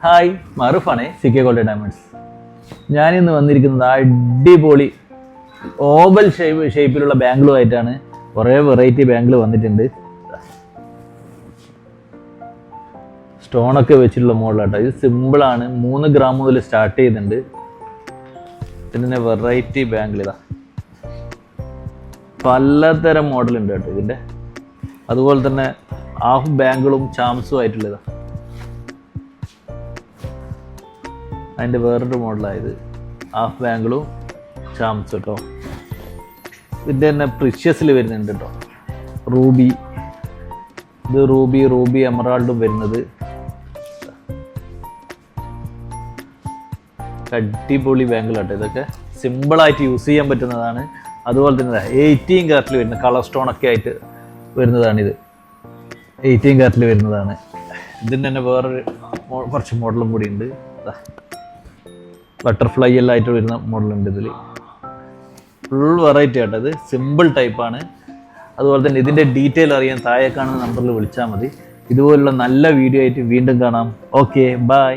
Hi, മറുഫാണേ CK gold diamonds. ഞാനിന്ന് വന്നിരിക്കുന്നത് അടിപൊളി ഓവൽ ഷേപ്പിലുള്ള ബാംഗിളുമായിട്ടാണ്. കുറേ വെറൈറ്റി ബാംഗിൾ വന്നിട്ടുണ്ട്. സ്റ്റോണൊക്കെ വെച്ചിട്ടുള്ള മോഡലാട്ടോ. ഇത് സിമ്പിളാണ്. 3 ഗ്രാം മുതൽ സ്റ്റാർട്ട് ചെയ്യുന്നുണ്ട്. ഇതിൻ്റെ വെറൈറ്റി ബാംഗിൾ ഇതാ, പലതരം മോഡലുണ്ട് കേട്ടോ ഇതിൻ്റെ. അതുപോലെ തന്നെ ഹാഫ് ബാംഗിളും ചാംസും ആയിട്ടുള്ളതാ. അതിൻ്റെ വേറൊരു മോഡലായത് ഹാഫ് ബാംഗിളും ചാംസ് കേട്ടോ. ഇതിൻ്റെ തന്നെ പ്രിഷ്യസിൽ വരുന്നുണ്ട് കേട്ടോ. റൂബി, ഇത് റൂബി എമറാൾഡും വരുന്നത്. അടിപൊളി ബാംഗിൾ കേട്ടോ. ഇതൊക്കെ സിമ്പിളായിട്ട് യൂസ് ചെയ്യാൻ പറ്റുന്നതാണ്. അതുപോലെ തന്നെ 18 കാരറ്റിൽ വരുന്ന കളർ സ്റ്റോണൊക്കെ ആയിട്ട് വരുന്നതാണിത്. 18 കാരറ്റിൽ വരുന്നതാണ്. ഇതിന് തന്നെ വേറൊരു കുറച്ച് മോഡലും കൂടി ഉണ്ട്. ബട്ടർഫ്ലൈ എല്ലാം ആയിട്ട് വരുന്ന മോഡലുണ്ട് ഇതിൽ. ഫുൾ വെറൈറ്റി ആട്ടോ. ഇത് സിമ്പിൾ ടൈപ്പാണ്. അതുപോലെ തന്നെ ഇതിൻ്റെ ഡീറ്റെയിൽ അറിയാൻ താഴെ കാണുന്ന നമ്പറിൽ വിളിച്ചാൽ മതി. ഇതുപോലുള്ള നല്ല വീഡിയോ ആയിട്ട് വീണ്ടും കാണാം. Okay, by.